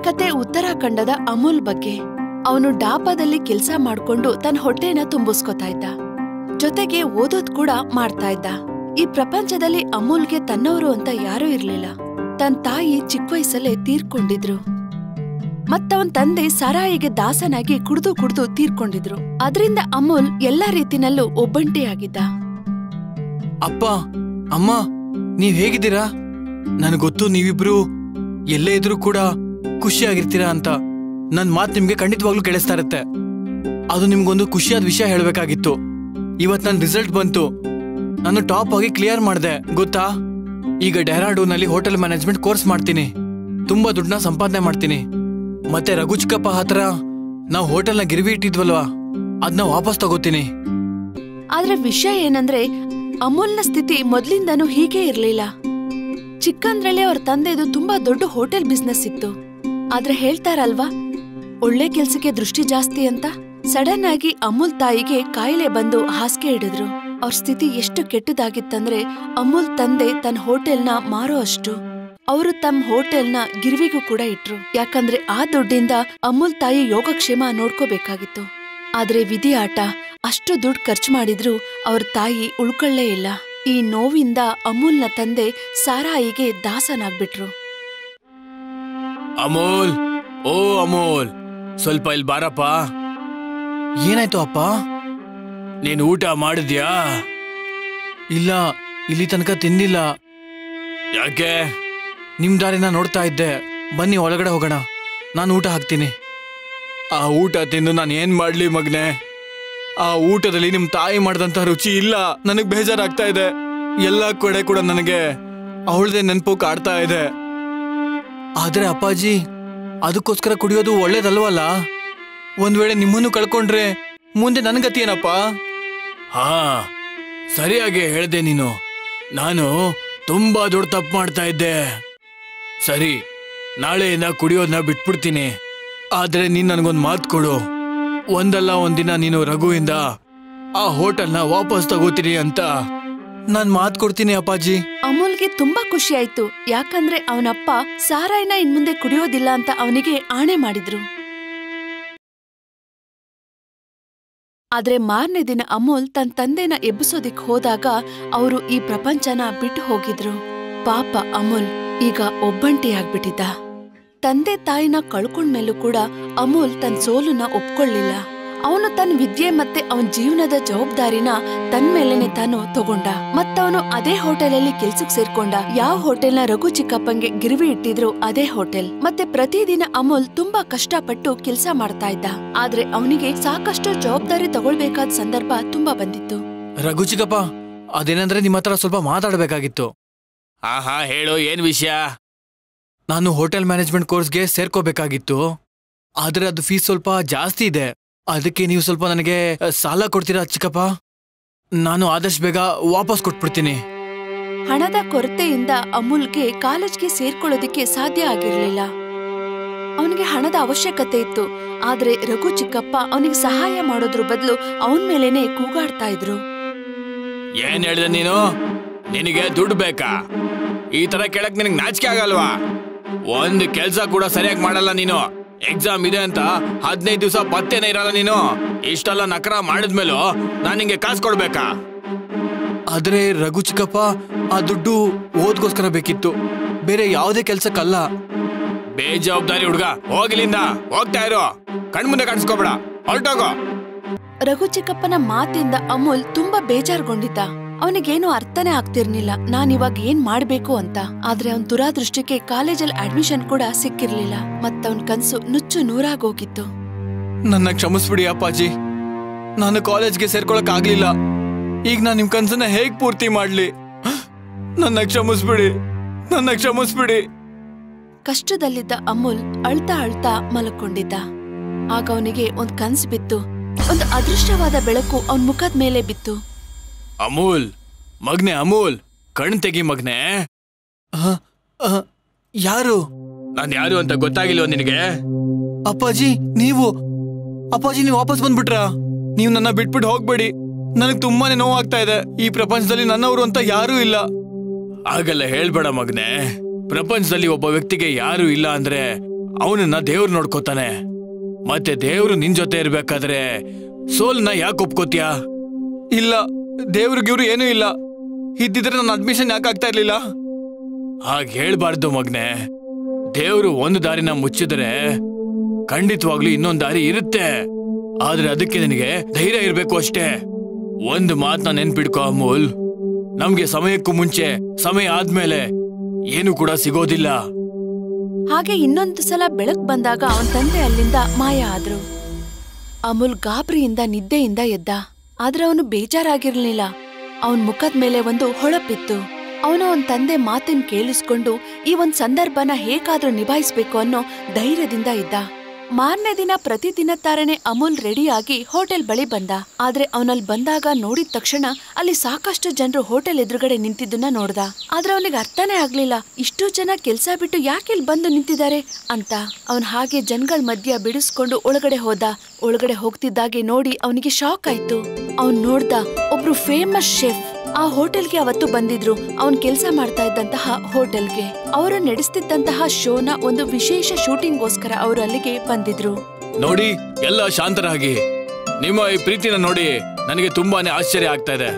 ಕತೆ ಉತ್ತರಾಖಂಡದ ಅಮೂಲ್ ಬಗ್ಗೆ. ಅವನು ಡಾಬಾದಲ್ಲಿ ಕೆಲ್ಸ ಮಾಡ್ಕೊಂಡು ತನ್ನ ಹೊಟ್ಟೆನ ತುಂಬಿಸ್ಕೊತಾ ಇದ್ದ. ಜೊತೆಗೆ ಓದೋದ್ ಕೂಡ ಮಾಡ್ತಾ ಇದ್ದ. ಈ ಪ್ರಪಂಚದಲ್ಲಿ ಅಮೂಲ್ಗೆ ತನ್ನವರು ಅಂತ ಯಾರೂ ಇರ್ಲಿಲ್ಲ. ತನ್ನ ತಾಯಿ ಚಿಕ್ಕ ವಯಸ್ಸಲ್ಲೇ ತೀರ್ಕೊಂಡಿದ್ರು. ಮತ್ತವನ್ ತಂದೆ ಸಾರಾಯಿಗೆ ದಾಸನಾಗಿ ಕುಡ್ದು ತೀರ್ಕೊಂಡಿದ್ರು. ಅದರಿಂದ ಅಮೂಲ್ ಎಲ್ಲಾ ರೀತಿನಲ್ಲೂ ಒಬ್ಬಂಟಿಯಾಗಿದ್ದ. ಅಪ್ಪ, ಅಮ್ಮ, ನೀವ್ ಹೇಗಿದ್ದೀರಾ? ನನಗೊತ್ತು ನೀವಿಬ್ರು ಎಲ್ಲೇ ಇದ್ರೂ ಕೂಡ ಖುಷಿಯಾಗಿರ್ತೀರಾ ಅಂತ. ನನ್ ಮಾತು ನಿಮ್ಗೆ ಖಂಡಿತವಾಗ್ಲೂ ಕೇಳಿಸ್ತಾ ಇರುತ್ತೆ. ಅದು ನಿಮ್ಗೊಂದು ಖುಷಿಯಾದ ವಿಷಯ ಹೇಳ್ಬೇಕಾಗಿತ್ತು. ಇವತ್ ನನ್ ರಿಸಲ್ಟ್ ಬಂತು. ನಾನು ಟಾಪ್ ಆಗಿ ಕ್ಲಿಯರ್ ಮಾಡಿದೆ ಗೊತ್ತಾ. ಈಗ ಡೆಹ್ರಾಡೂನಲ್ಲಿ ಹೋಟೆಲ್ ಮ್ಯಾನೇಜ್ಮೆಂಟ್ ಕೋರ್ಸ್ ಮಾಡ್ತೀನಿ. ತುಂಬಾ ದುಡ್ಡನ್ನ ಸಂಪಾದನೆ ಮಾಡ್ತೀನಿ. ಮತ್ತೆ ರಘು ಚಿಕ್ಕಪ್ಪ ಹತ್ರ ನಾವು ಹೋಟೆಲ್ನ ಗಿರ್ವಿ ಇಟ್ಟಿದ್ವಲ್ವಾ, ಅದನ್ನ ವಾಪಸ್ ತಗೋತೀನಿ. ಆದ್ರೆ ವಿಷಯ ಏನಂದ್ರೆ ಅಮೂಲ್ನ ಸ್ಥಿತಿ ಮೊದ್ಲಿಂದನೂ ಹೀಗೆ ಇರ್ಲಿಲ್ಲ. ಚಿಕ್ಕಂದ್ರಲ್ಲಿ ಅವ್ರ ತಂದೆದು ತುಂಬಾ ದೊಡ್ಡ ಹೋಟೆಲ್ ಬಿಸ್ನೆಸ್ ಇತ್ತು. ಆದ್ರೆ ಹೇಳ್ತಾರಲ್ವಾ, ಒಳ್ಳೆ ಕೆಲ್ಸಕ್ಕೆ ದೃಷ್ಟಿ ಜಾಸ್ತಿ ಅಂತ. ಸಡನ್ ಆಗಿ ಅಮೂಲ್ ತಾಯಿಗೆ ಕಾಯಿಲೆ ಬಂದು ಹಾಸಿಗೆ ಹಿಡಿದ್ರು. ಅವ್ರ ಸ್ಥಿತಿ ಎಷ್ಟು ಕೆಟ್ಟದಾಗಿತ್ತಂದ್ರೆ ಅಮೂಲ್ ತಂದೆ ತನ್ನ ಹೋಟೆಲ್ನ ಮಾರೋ ಅಷ್ಟು. ಅವರು ತಮ್ಮ ಹೋಟೆಲ್ನ ಗಿರ್ವಿಗೂ ಕೂಡ ಇಟ್ರು. ಯಾಕಂದ್ರೆ ಆ ದುಡ್ಡಿಂದ ಅಮೂಲ್ ತಾಯಿ ಯೋಗಕ್ಷೇಮ ನೋಡ್ಕೋಬೇಕಾಗಿತ್ತು. ಆದ್ರೆ ವಿಧಿ ಆಟ, ಅಷ್ಟು ದುಡ್ಡು ಖರ್ಚು ಮಾಡಿದ್ರು ಅವ್ರ ತಾಯಿ ಉಳ್ಕೊಳ್ಳೇ ಇಲ್ಲ. ಈ ನೋವಿಂದ ಅಮೂಲ್ನ ತಂದೆ ಸಾರಾಯಿಗೆ ದಾಸನಾಗ್ಬಿಟ್ರು. ಅಮೂಲ್, ಓ ಅಮೂಲ್, ಸ್ವಲ್ಪ ಇಲ್ಲಿ ಬಾರಪ್ಪ. ಏನಾಯ್ತು ಅಪ್ಪ? ನೀನು ಊಟ ಮಾಡಿದ್ಯಾ? ಇಲ್ಲ, ಇಲ್ಲಿ ತನಕ ತಿಂದಿಲ್ಲ. ಯಾಕೆ? ನಿಮ್ ದಾರಿನ ನೋಡ್ತಾ ಇದ್ದೆ. ಬನ್ನಿ ಒಳಗಡೆ ಹೋಗೋಣ, ನಾನು ಊಟ ಹಾಕ್ತೀನಿ. ಆ ಊಟ ತಿಂದು ನಾನು ಏನ್ ಮಾಡ್ಲಿ ಮಗ್ನೆ? ಆ ಊಟದಲ್ಲಿ ನಿಮ್ ತಾಯಿ ಮಾಡಿದಂತ ರುಚಿ ಇಲ್ಲ. ನನಗ್ ಬೇಜಾರಾಗ್ತಾ ಇದೆ. ಎಲ್ಲ ಕಡೆ ಕೂಡ ನನಗೆ ಅವಳದೇ ನೆನಪು ಕಾಡ್ತಾ ಇದೆ. ಆದ್ರೆ ಅಪ್ಪಾಜಿ, ಅದಕ್ಕೋಸ್ಕರ ಕುಡಿಯೋದು ಒಳ್ಳೇದಲ್ವಲ್ಲ? ಒಂದ್ ವೇಳೆ ನಿಮ್ಮನ್ನು ಕಳ್ಕೊಂಡ್ರೆ ಮುಂದೆ ನನ್ಗತಿ ಏನಪ್ಪ? ಹಾ, ಸರಿಯಾಗಿ ಹೇಳ್ದೆ ನೀನು. ನಾನು ತುಂಬಾ ದೊಡ್ಡ ತಪ್ಪು ಮಾಡ್ತಾ ಇದ್ದೆ. ಸರಿ, ನಾಳೆಯಿಂದ ಕುಡಿಯೋದನ್ನ ಬಿಟ್ಬಿಡ್ತೀನಿ. ಆದ್ರೆ ನೀನ್ ನನ್ಗೊಂದ್ ಮಾತು ಕೊಡು. ಒಂದಲ್ಲ ಒಂದಿನ ನೀನು ರಘುವಿಂದ ಆ ಹೋಟೆಲ್ನ ವಾಪಸ್ ತಗೋತೀನಿ ಅಂತ ನಾನ್ ಮಾತು ಕೊಡ್ತೀನಿ ಅಪ್ಪಾಜಿ. ಅಮೂಲ್ಗೆ ತುಂಬಾ ಖುಷಿ ಆಯ್ತು. ಯಾಕಂದ್ರೆ ಅವನಪ್ಪ ಸಾರಾಯಿನ ಇನ್ಮುಂದೆ ಕುಡಿಯೋದಿಲ್ಲ ಅಂತ ಅವನಿಗೆ ಆಣೆ ಮಾಡಿದ್ರು. ಆದ್ರೆ ಮಾರನೇ ದಿನ ಅಮೂಲ್ ತನ್ನ ತಂದೆನ ಎಬ್ಬಿಸೋದಿಕ್ ಹೋದಾಗ ಅವರು ಈ ಪ್ರಪಂಚನ ಬಿಟ್ಟು ಹೋಗಿದ್ರು. ಪಾಪ ಅಮೂಲ್ ಈಗ ಒಬ್ಬಂಟಿಯಾಗ್ಬಿಟ್ಟಿದ್ದ. ತಂದೆ ತಾಯಿನ ಕಳ್ಕೊಂಡ್ಮೇಲೂ ಕೂಡ ಅಮೂಲ್ ತನ್ನ ಸೋಲನ್ನ ಒಪ್ಕೊಳ್ಳಿಲ್ಲ. ಅವನು ತನ್ನ ವಿದ್ಯೆ ಮತ್ತೆ ಅವನ ಜೀವನದ ಜವಾಬ್ದಾರಿನ ತನ್ ಮೇಲೆನೆ ತಾನು ತಗೊಂಡ. ಮತ್ತವನು ಅದೇ ಹೋಟೆಲಲ್ಲಿ ಕೆಲ್ಸಕ್ ಸೇರ್ಕೊಂಡ. ಯಾವ ಹೋಟೆಲ್ನ ರಘು ಚಿಕ್ಕಪ್ಪಂಗೆ ಗಿರ್ವಿ ಇಟ್ಟಿದ್ರು ಅದೇ ಹೋಟೆಲ್. ಮತ್ತೆ ಪ್ರತಿದಿನ ಅಮೂಲ್ ತುಂಬಾ ಕಷ್ಟಪಟ್ಟು ಕೆಲ್ಸ ಮಾಡ್ತಾ ಇದ್ದ. ಆದ್ರೆ ಅವನಿಗೆ ಸಾಕಷ್ಟು ಜವಾಬ್ದಾರಿ ತಗೊಳ್ಬೇಕಾದ ಸಂದರ್ಭ ತುಂಬಾ ಬಂದಿತ್ತು. ರಘು ಚಿಕ್ಕಪ್ಪ, ಅದೇನಂದ್ರೆ ನಿಮ್ಮ ಹತ್ರ ಸ್ವಲ್ಪ ಮಾತಾಡ್ಬೇಕಾಗಿತ್ತು. ಆಹಾ, ಹೇಳು, ಏನ್ ವಿಷಯ? ನಾನು ಹೋಟೆಲ್ ಮ್ಯಾನೇಜ್ಮೆಂಟ್ ಕೋರ್ಸ್ಗೆ ಸೇರ್ಕೋಬೇಕಾಗಿತ್ತು. ಆದ್ರೆ ಅದು ಫೀಸ್ ಸ್ವಲ್ಪ ಜಾಸ್ತಿ ಇದೆ. ಅದಕ್ಕೆ ನೀವು ಸ್ವಲ್ಪ ನನಗೆ ಸಾಲ ಕೊಡ್ತೀರಾ ಚಿಕ್ಕಪ್ಪ? ನಾನು ಆದಷ್ಟು ಬೇಗ ವಾಪಸ್ ಕೊಟ್ಬಿಡ್ತೀನಿ. ಹಣದ ಕೊರತೆಯಿಂದ ಅಮೂಲ್ಗೆ ಕಾಲೇಜ್ಗೆ ಸೇರ್ಕೊಳ್ಳೋದಿಕ್ಕೆ ಸಾಧ್ಯ ಆಗಿರ್ಲಿಲ್ಲ. ಅವನಿಗೆ ಹಣದ ಅವಶ್ಯಕತೆ ಇತ್ತು. ಆದ್ರೆ ರಘು ಚಿಕ್ಕಪ್ಪ ಅವನಿಗೆ ಸಹಾಯ ಮಾಡೋದ್ರ ಬದಲು ಅವನ್ ಮೇಲೇನೆ ಕೂಗಾಡ್ತಾ ಇದ್ರು. ಏನ್ ಹೇಳ್ದೆ ನೀನು? ನಿನಗೆ ದುಡ್ಡು ಬೇಕಾ? ಈ ತರ ಕೇಳಕ್ ನಿನಗೆ ನಾಚಿಕೆ ಆಗಲ್ವಾ? ಒಂದು ಕೆಲ್ಸ ಕೂಡ ಸರಿಯಾಗಿ ಮಾಡಲ್ಲ ನೀನು. ಎಕ್ಸಾಮ್ ಇದೆ ಅಂತ 15 ದಿವಸ ಪತ್ತೇನೆ ಇರಲ್ಲ ನೀನು. ಇಷ್ಟೆಲ್ಲ ನಕರ ಮಾಡಿದ್ಮೇಲೂ ನಾನು ನಿಂಗೆ ಕಾಸು ಕೊಡ್ಬೇಕಾ? ಆದ್ರೆ ರಘು ಚಿಕ್ಕಪ್ಪ, ಆ ದುಡ್ಡು ಓದ್ಗೋಸ್ಕರ ಬೇಕಿತ್ತು, ಬೇರೆ ಯಾವುದೇ ಕೆಲ್ಸಕ್ಕಲ್ಲ. ಬೇಜವಾಬ್ದಾರಿ ಹುಡ್ಗ, ಹೋಗಿಲಿಂದ. ಹೋಗ್ತಾ ಇರೋ, ಕಣ್ಮುಂದೆ ಕಾಣಿಸ್ಕೋಬೇಡ, ಹೊರಟೋಗೋ. ರಘು ಚಿಕ್ಕಪ್ಪನ ಮಾತಿಂದ ಅಮೂಲ್ ತುಂಬಾ ಬೇಜಾರ್ಗೊಂಡಿದ್ದ. ಅವನಿಗೇನು ಅರ್ಥನೇ ಆಗ್ತಿರ್ಲಿಲ್ಲ ನಾನಿವಾಗ ಏನ್ ಮಾಡ್ಬೇಕು ಅಂತ. ಆದ್ರೆ ಅವನ್ ದುರಾದೃಷ್ಟಕ್ಕೆ ಕಾಲೇಜಲ್ಲಿ ಅಡ್ಮಿಷನ್ ಕೂಡ ಸಿಕ್ಕಿರ್ಲಿಲ್ಲ. ಮತ್ತವನ್ ಕನ್ಸು ನುಚ್ಚು ನೂರಾಗೋಗಿತ್ತು. ನನ್ನ ಕ್ಷಮಿಸ್ಬಿಡಿ ಅಪ್ಪಾಜಿ, ನಾನು ಕಾಲೇಜ್ಗೆ ಸೇರ್ಕೊಳಕ್ ಆಗ್ಲಿಲ್ಲ. ಈಗ ನಾನು ನಿಮ್ ಕನ್ಸನ್ನ ಹೇಗ್ ಪೂರ್ತಿ ಮಾಡ್ಲಿ? ನನ್ನ ಕ್ಷಮಿಸ್ಬಿಡಿ, ನನ್ನ ಕ್ಷಮಿಸ್ಬಿಡಿ. ಕಷ್ಟದಲ್ಲಿದ್ದ ಅಮೂಲ್ ಅಳ್ತಾ ಅಳ್ತಾ ಮಲಕೊಂಡಿದ್ದ. ಆಗ ಅವನಿಗೆ ಒಂದ್ ಕನ್ಸು ಬಿತ್ತು. ಒಂದು ಅದೃಷ್ಟವಾದ ಬೆಳಕು ಅವನ್ ಮುಖದ ಮೇಲೆ ಬಿತ್ತು. ಅಮೂಲ್, ಮಗ್ನೆ ಅಮೂಲ್, ಕಣ್ ತೆಗಿ ಮಗ್ನೆ. ಯಾರು? ನಾನ್ ಯಾರು ಅಂತ ಗೊತ್ತಾಗಿಲ್ವ ನಿನಗೆ? ಅಪ್ಪಾಜಿ ನೀವು ವಾಪಸ್ ಬಂದ್ಬಿಟ್ರಾ? ನೀವು ನನ್ನ ಬಿಟ್ಬಿಟ್ಟು ಹೋಗ್ಬೇಡಿ. ನನಗ್ ತುಂಬಾನೇ ನೋವಾಗ್ತಾ ಇದೆ. ಈ ಪ್ರಪಂಚದಲ್ಲಿ ನನ್ನವರು ಅಂತ ಯಾರೂ ಇಲ್ಲ. ಆಗಲ್ಲ ಹೇಳ್ಬೇಡ ಮಗ್ನೆ. ಪ್ರಪಂಚದಲ್ಲಿ ಒಬ್ಬ ವ್ಯಕ್ತಿಗೆ ಯಾರು ಇಲ್ಲ ಅಂದ್ರೆ ಅವನನ್ನ ದೇವ್ರು ನೋಡ್ಕೋತಾನೆ. ಮತ್ತೆ ದೇವ್ರು ನಿನ್ ಜೊತೆ ಇರ್ಬೇಕಾದ್ರೆ ಸೋಲ್ನ ಯಾಕೆ ಒಪ್ಕೋತೀಯ? ಇಲ್ಲ, ದೇವ್ರಿಗಿವ್ರು ಏನೂ ಇಲ್ಲ, ಇದ್ದಿದ್ರೆ ನನ್ನ ಅಡ್ಮಿಷನ್ ಯಾಕೆ ಆಗ್ತಾ ಇರ್ಲಿಲ್ಲ? ಹಾಗೆ ಹೇಳ್ಬಾರ್ದು ಮಗ್ನೆ. ದೇವ್ರು ಒಂದು ದಾರಿನ ಮುಚ್ಚಿದ್ರೆ ಖಂಡಿತವಾಗ್ಲೂ ಇನ್ನೊಂದು ದಾರಿ ಇರುತ್ತೆ. ಆದ್ರೆ ಅದಕ್ಕೆ ನಿನಗೆ ಧೈರ್ಯ ಇರ್ಬೇಕು ಅಷ್ಟೇ. ಒಂದು ಮಾತನ್ನ ನೆನ್ಪಿಡ್ಕೋ ಅಮೂಲ್, ನಮ್ಗೆ ಸಮಯಕ್ಕೂ ಮುಂಚೆ ಸಮಯ ಆದ್ಮೇಲೆ ಏನು ಕೂಡ ಸಿಗೋದಿಲ್ಲ. ಹಾಗೆ ಇನ್ನೊಂದು ಸಲ ಬೆಳಕ್ ಬಂದಾಗ ಅವನ್ ತಂದೆ ಅಲ್ಲಿಂದ ಮಾಯ ಆದ್ರು. ಅಮೂಲ್ ಗಾಬರಿಯಿಂದ ನಿದ್ದೆಯಿಂದ ಎದ್ದ. ಆದ್ರೆ ಅವನು ಬೇಜಾರಾಗಿರ್ಲಿಲ್ಲ. ಅವನ್ ಮುಖದ ಮೇಲೆ ಒಂದು ಹೊಳಪಿತ್ತು. ಅವನು ಅವನ್ ತಂದೆ ಮಾತಿನ ಕೇಳಿಸ್ಕೊಂಡು ಈ ಒಂದ್ ಸಂದರ್ಭನ ಹೇಗಾದ್ರೂ ನಿಭಾಯಿಸ್ಬೇಕು ಅನ್ನೋ ಧೈರ್ಯದಿಂದ ಇದ್ದ. ಮಾರನೇ ದಿನ ಪ್ರತಿದಿನ ತಾರನೆ ಅಮೂಲ್ ರೆಡಿಯಾಗಿ ಹೋಟೆಲ್ ಬಳಿ ಬಂದ. ಆದ್ರೆ ಅವನಲ್ಲಿ ಬಂದಾಗ ನೋಡಿದ ತಕ್ಷಣ ಅಲ್ಲಿ ಸಾಕಷ್ಟು ಜನರು ಹೋಟೆಲ್ ಎದುರುಗಡೆ ನಿಂತಿದ್ದನ್ನ ನೋಡ್ದ. ಆದ್ರೆ ಅವನಿಗೆ ಅರ್ಥನೇ ಆಗ್ಲಿಲ್ಲ, ಇಷ್ಟು ಜನ ಕೆಲ್ಸ ಬಿಟ್ಟು ಯಾಕೆ ಇಲ್ಲಿ ಬಂದು ನಿಂತಿದ್ದಾರೆ ಅಂತ. ಅವನ್ ಹಾಗೆ ಜನಗಳ ಮಧ್ಯ ಬಿಡಿಸ್ಕೊಂಡು ಒಳಗಡೆ ಹೋದ. ಒಳಗಡೆ ಹೋಗ್ತಿದ್ದಾಗೆ ನೋಡಿ ಅವನಿಗೆ ಶಾಕ್ ಆಯ್ತು. ಅವನ್ ನೋಡ್ದ ಒಬ್ರು ಫೇಮಸ್ ಶೆಫ್ ಆ ಹೋಟೆಲ್ಗೆ ಅವತ್ತು ಬಂದಿದ್ರು. ಅವನ್ ಕೆಲ್ಸ ಮಾಡ್ತಾ ಇದ್ದಂತಹ ಹೋಟೆಲ್ಗೆ. ಅವರು ನಡೆಸ್ತಿದ್ದಂತಹ ಶೋನ ಒಂದು ವಿಶೇಷ ಶೂಟಿಂಗ್ಗೋಸ್ಕರ ಅವರು ಅಲ್ಲಿಗೆ ಬಂದಿದ್ರು. ನೋಡಿ, ಎಲ್ಲ ಶಾಂತರಾಗಿ. ನಿಮ್ಮ ಈ ಪ್ರೀತಿನ ನೋಡಿ ನನಗೆ ತುಂಬಾನೇ ಆಶ್ಚರ್ಯ ಆಗ್ತಾ ಇದೆ.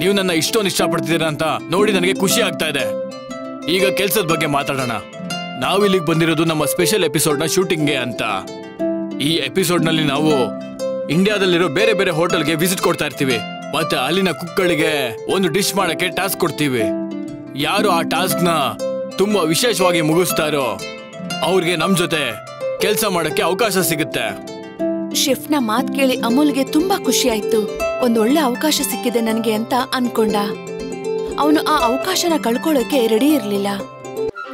ನೀವು ನನ್ನ ಇಷ್ಟೊಂದು ಇಷ್ಟಪಡ್ತಿದ್ದೀರಾ ಅಂತ ನೋಡಿ ನನಗೆ ಖುಷಿ ಆಗ್ತಾ ಇದೆ. ಈಗ ಕೆಲ್ಸದ ಬಗ್ಗೆ ಮಾತಾಡೋಣ. ನಾವು ಇಲ್ಲಿಗೆ ಬಂದಿರೋದು ನಮ್ಮ ಸ್ಪೆಷಲ್ ಎಪಿಸೋಡ್ ನ ಶೂಟಿಂಗ್ಗೆ ಅಂತ. ಈ ಎಪಿಸೋಡ್ ನಲ್ಲಿ ನಾವು ಇಂಡಿಯಾದಲ್ಲಿರೋ ಬೇರೆ ಬೇರೆ ಹೋಟೆಲ್ಗೆ ವಿಸಿಟ್ ಕೊಡ್ತಾ ಇರ್ತೀವಿ. ಮತ್ತೆ ಅಲ್ಲಿನ ಕುಕ್ಗಳಿಗೆ ಒಂದು ಡಿಶ್ ಮಾಡಕ್ಕೆ ಟಾಸ್ಕ್ ಕೊಡ್ತೀವಿ. ಯಾರು ಆ ಟಾಸ್ಕ್ ನ ತುಂಬಾ ವಿಶೇಷವಾಗಿ ಮುಗಿಸ್ತಾರೋ ಅವ್ರಿಗೆ ನಮ್ ಜೊತೆ ಕೆಲಸ ಮಾಡಕ್ಕೆ ಅವಕಾಶ ಸಿಗುತ್ತೆ. ಶೆಫ್ನ ಮಾತ್ ಕೇಳಿ ಅಮೂಲ್ಗೆ ತುಂಬಾ ಖುಷಿ ಆಯ್ತು. ಒಂದೊಳ್ಳೆ ಅವಕಾಶ ಸಿಕ್ಕಿದೆ ನನಗೆ ಅಂತ ಅನ್ಕೊಂಡ. ಅವನು ಆ ಅವಕಾಶನ ಕಳ್ಕೊಳ್ಳೋಕೆ ರೆಡಿ ಇರ್ಲಿಲ್ಲ.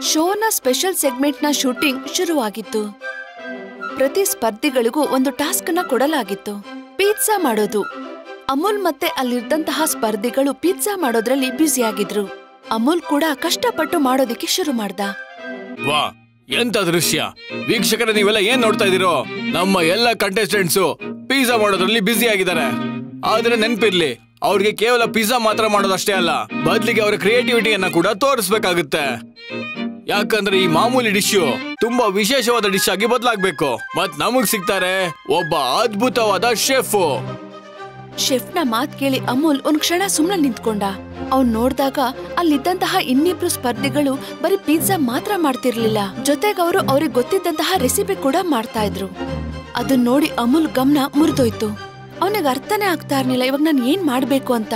ಶೋನ ಸ್ಪೆಷಲ್ ಸೆಗ್ಮೆಂಟ್ ನ ಶೂಟಿಂಗ್ ಶುರುವಾಗಿತ್ತು. ಪ್ರತಿ ಸ್ಪರ್ಧಿಗಳಿಗೂ ಒಂದು ಟಾಸ್ಕ್ ನ ಕೊಡಲಾಗಿತ್ತು, ಪಿಜ್ಜಾ ಮಾಡೋದು. ಅಮೂಲ್ ಮತ್ತೆ ಅಲ್ಲಿದ್ದಂತಹ ಸ್ಪರ್ಧಿಗಳು ಪಿಜ್ಜಾ ಮಾಡೋದ್ರಲ್ಲಿ ಬ್ಯುಸಿಯಾಗಿದ್ರು. ಅಮೂಲ್ ಕೂಡ ಕಷ್ಟಪಟ್ಟು ಮಾಡೋದಿಕ್ಕೆ ಶುರು ಮಾಡ್ದ. ವಾ, ಎಂತ ದೃಶ್ಯ! ವೀಕ್ಷಕರ, ನೀವೆಲ್ಲ ಏನ್ ನೋಡ್ತಾ ಇದೀರೋ? ನಮ್ಮ ಎಲ್ಲ ಕಂಟೆಸ್ಟೆಂಟ್ಸ್ ಪಿಜ್ಜಾ ಮಾಡೋದ್ರಲ್ಲಿ ಬ್ಯುಸಿ ಆಗಿದ್ದಾರೆ. ಆದ್ರೆ ನೆನ್ಪಿರ್ಲಿ, ಅವ್ರಿಗೆ ಕೇವಲ ಪಿಜ್ಜಾ ಮಾತ್ರ ಮಾಡೋದಷ್ಟೇ ಅಲ್ಲ, ಬದ್ಲಿಗೆ ಅವರ ಕ್ರಿಯೇಟಿವಿಟಿಯನ್ನ ಕೂಡ ತೋರಿಸ್ಬೇಕಾಗುತ್ತೆ. ಯಾಕಂದ್ರೆ ಈ ಮಾಮೂಲಿ ಡಿಶ್ ತುಂಬಾ ವಿಶೇಷವಾದ ಡಿಶ್ ಆಗಿ ಬದಲಾಗ್ಬೇಕು. ಮತ್ ನಮಗ್ ಸಿಗ್ತಾರೆ ಒಬ್ಬ ಅದ್ಭುತವಾದ ಶೆಫ್. ಶೆಫ್ನ ಮಾತ್ ಕೇಳಿ ಅಮೂಲ್ ಒಂದ್ ಕ್ಷಣ ಸುಮ್ನೆ ನಿಂತ್ಕೊಂಡ. ಅವ್ನ್ ನೋಡ್ದಾಗ ಅಲ್ಲಿದ್ದಂತಹ ಇನ್ನಿಬ್ರು ಸ್ಪರ್ಧಿಗಳು ಬರೀ ಪಿಜ್ಜಾ ಮಾತ್ರ ಮಾಡ್ತಿರ್ಲಿಲ್ಲ, ಜೊತೆಗೆ ಅವರು ಅವ್ರಿಗೆ ಗೊತ್ತಿದ್ದಂತಹ ರೆಸಿಪಿ ಕೂಡ ಮಾಡ್ತಾ ಇದ್ರು. ಅದನ್ನ ನೋಡಿ ಅಮೂಲ್ ಗಮನ ಮುರಿದೋಯ್ತು. ಅವನಿಗೆ ಅರ್ಥನೇ ಆಗ್ತಾ ಇರ್ಲಿಲ್ಲ ಇವಾಗ ನಾನು ಏನ್ ಮಾಡ್ಬೇಕು ಅಂತ.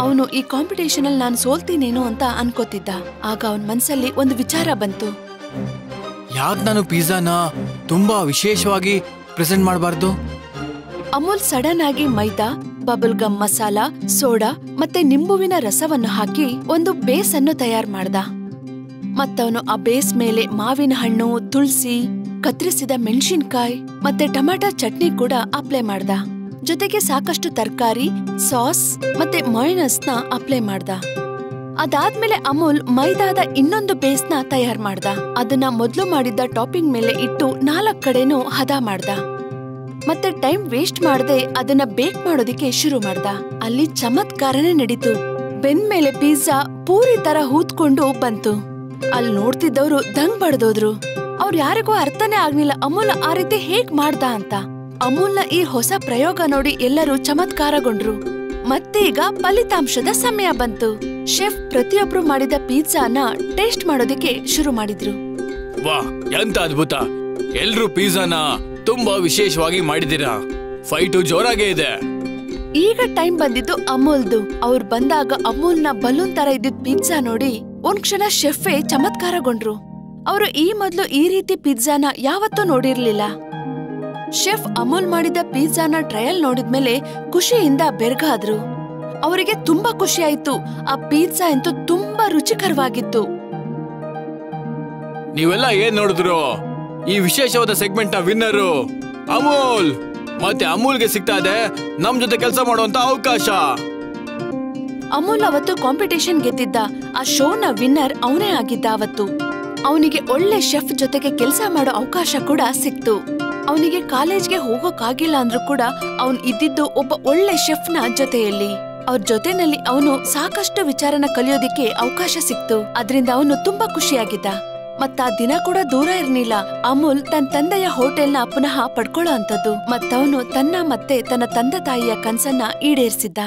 ಅವನು ಈ ಕಾಂಪಿಟೇಷನ್ ಅಲ್ಲಿ ನಾನು ಸೋಲ್ತೀನೇನೋ ಅಂತ ಅನ್ಕೋತಿದ್ದ. ಆಗ ಅವನ್ ಮನ್ಸಲ್ಲಿ ಒಂದು ವಿಚಾರ ಬಂತು. ಯಾಕೆ ನಾನು ಪಿಜ್ಜಾನ ತುಂಬಾ ವಿಶೇಷವಾಗಿ ಪ್ರೆಸೆಂಟ್ ಮಾಡಬಾರ್ದು? ಅಮೂಲ್ ಸಡನ್ ಆಗಿ ಮೈದಾ, ಬಬಲ್ ಗಮ್ ಮಸಾಲ, ಸೋಡಾ ಮತ್ತೆ ನಿಂಬುವಿನ ರಸವನ್ನು ಹಾಕಿ ಒಂದು ಬೇಸ್ ಅನ್ನು ತಯಾರು ಮಾಡ್ದ. ಮತ್ತವನು ಆ ಬೇಸ್ ಮೇಲೆ ಮಾವಿನ ಹಣ್ಣು, ತುಳಸಿ, ಕತ್ತರಿಸಿದ ಮೆಣಸಿನ್ಕಾಯಿ ಮತ್ತೆ ಟೊಮ್ಯಾಟೊ ಚಟ್ನಿ ಕೂಡ ಅಪ್ಲೈ ಮಾಡ್ದ. ಜೊತೆಗೆ ಸಾಕಷ್ಟು ತರಕಾರಿ, ಸಾಸ್ ಮತ್ತೆ ಮಯೋನೈಸ್ ನ ಅಪ್ಲೈ ಮಾಡ್ದ. ಅದಾದ್ಮೇಲೆ ಅಮೂಲ್ ಮೈದಾದ ಇನ್ನೊಂದು ಬೇಸ್ ನ ತಯಾರು ಮಾಡ್ದ. ಅದನ್ನ ಮೊದ್ಲು ಮಾಡಿದ್ದ ಟಾಪಿಂಗ್ ಮೇಲೆ ಇಟ್ಟು 4 ಕಡೆನೂ ಹದ ಮಾಡ್ದ. ಮತ್ತೆ ಟೈಮ್ ವೇಸ್ಟ್ ಮಾಡದೆ ಅದನ್ನ ಬೇಕ್ ಮಾಡೋದಿಕ್ಕೆ ಶುರು ಮಾಡ್ದ. ಅಲ್ಲಿ ಚಮತ್ಕಾರನೇ ನಡೀತು. ಬೆನ್ ಮೇಲೆ ಪಿಜ್ಜಾ ಪೂರಿ ತರ ಹೂತ್ಕೊಂಡು ಬಂತು. ಅಲ್ಲಿ ನೋಡ್ತಿದ್ದವ್ರು ದಂಗ್ ಬಡ್ದೋದ್ರು. ಅವ್ರು ಯಾರಿಗೂ ಅರ್ಥನೇ ಆಗ್ಲಿಲ್ಲ ಅಮೂಲ್ ಆ ರೀತಿ ಹೇಗ್ ಮಾಡ್ದ ಅಂತ. ಅಮೂಲ್ನ ಈ ಹೊಸ ಪ್ರಯೋಗ ನೋಡಿ ಎಲ್ಲರೂ ಚಮತ್ಕಾರಗೊಂಡ್ರು. ಮತ್ತೀಗ ಫಲಿತಾಂಶದ ಸಮಯ ಬಂತು. ಶೆಫ್ ಪ್ರತಿಯೊಬ್ರು ಮಾಡಿದ ಪಿಜ್ಜಾನ ಟೇಸ್ಟ್ ಮಾಡೋದಿಕ್ಕೆ ಶುರು ಮಾಡಿದ್ರು. ವಾ, ಎಂತ ಅದ್ಭುತ! ಎಲ್ರು ಪಿಜ್ಜಾನ ತುಂಬಾ ವಿಶೇಷವಾಗಿ ಮಾಡಿದೀರಾ. ಫೈಟು ಜೋರಾಗೇ ಇದೆ. ಈಗ ಟೈಮ್ ಬಂದಿದ್ದು ಅಮೂಲ್ದು. ಅವ್ರು ಬಂದಾಗ ಅಮೂಲ್ನ ಬಲೂನ್ ತರ ಇದ್ದಿದ್ ಪಿಜ್ಜಾ ನೋಡಿ ಒಂದ್ ಕ್ಷಣ ಶೆಫ್ಫೇ ಚಮತ್ಕಾರಗೊಂಡ್ರು. ಅವರು ಈ ಮೊದ್ಲು ಈ ರೀತಿ ಪಿಜ್ಜಾನ ಯಾವತ್ತೂ ನೋಡಿರ್ಲಿಲ್ಲ. ಶೆಫ್ ಅಮೂಲ್ ಮಾಡಿದ ಪಿಜ್ಜಾನ ಟ್ರಯಲ್ ನೋಡಿದ್ಮೇಲೆ ಖುಷಿಯಿಂದ ಬೆರ್ಗಾದ್ರು. ಅವರಿಗೆ ತುಂಬಾ ಖುಷಿ ಆಯ್ತು. ಆ ಪಿಜ್ಜಾ ಅಂತೂ ತುಂಬಾ ರುಚಿಕರವಾಗಿತ್ತು. ನೀವೆಲ್ಲ ಏನ್ ನೋಡಿದ್ರು? ಈ ವಿಶೇಷವಾದ ಸೆಗ್ಮೆಂಟ್ ನ ವಿನ್ನರು ಅಮೂಲ್. ಮತ್ತೆ ಅಮೂಲ್ಗೆ ಸಿಗ್ತಾ ಇದೆ ನಮ್ ಜೊತೆ ಕೆಲಸ ಮಾಡುವಂತ ಅವಕಾಶ. ಅಮೂಲ್ ಅವತ್ತು ಕಾಂಪಿಟೇಷನ್ ಗೆದ್ದಿದ್ದ. ಆ ಶೋನ ವಿನ್ನರ್ ಅವನೇ ಆಗಿದ್ದ. ಅವತ್ತು ಅವನಿಗೆ ಒಳ್ಳೆ ಶೆಫ್ ಜೊತೆಗೆ ಕೆಲಸ ಮಾಡೋ ಅವಕಾಶ ಕೂಡ ಸಿಕ್ತು. ಅವನಿಗೆ ಕಾಲೇಜ್ಗೆ ಹೋಗೋಕಾಗಿಲ್ಲ ಅಂದ್ರೂ ಕೂಡ ಅವನ್ ಇದ್ದಿದ್ದು ಒಬ್ಬ ಒಳ್ಳೆ ಶೆಫ್ನ ಜೊತೆಯಲ್ಲಿ. ಅವ್ರ ಜೊತೆನಲ್ಲಿ ಅವನು ಸಾಕಷ್ಟು ವಿಚಾರನ ಕಲಿಯೋದಿಕ್ಕೆ ಅವಕಾಶ ಸಿಕ್ತು. ಅದ್ರಿಂದ ಅವನು ತುಂಬಾ ಖುಷಿಯಾಗಿದ್ದ. ಮತ್ತ ಆ ದಿನ ಕೂಡ ದೂರ ಇರ್ಲಿಲ್ಲ. ಅಮೂಲ್ ತನ್ನ ತಂದೆಯ ಹೋಟೆಲ್ನ ಪುನಃ ಪಡ್ಕೊಳ್ಳೋ ಅಂತದ್ದು. ಮತ್ತವನು ತನ್ನ ಮತ್ತೆ ತನ್ನ ತಂದೆ ತಾಯಿಯ ಕನ್ಸನ್ನ ಈಡೇರಿಸಿದ್ದ.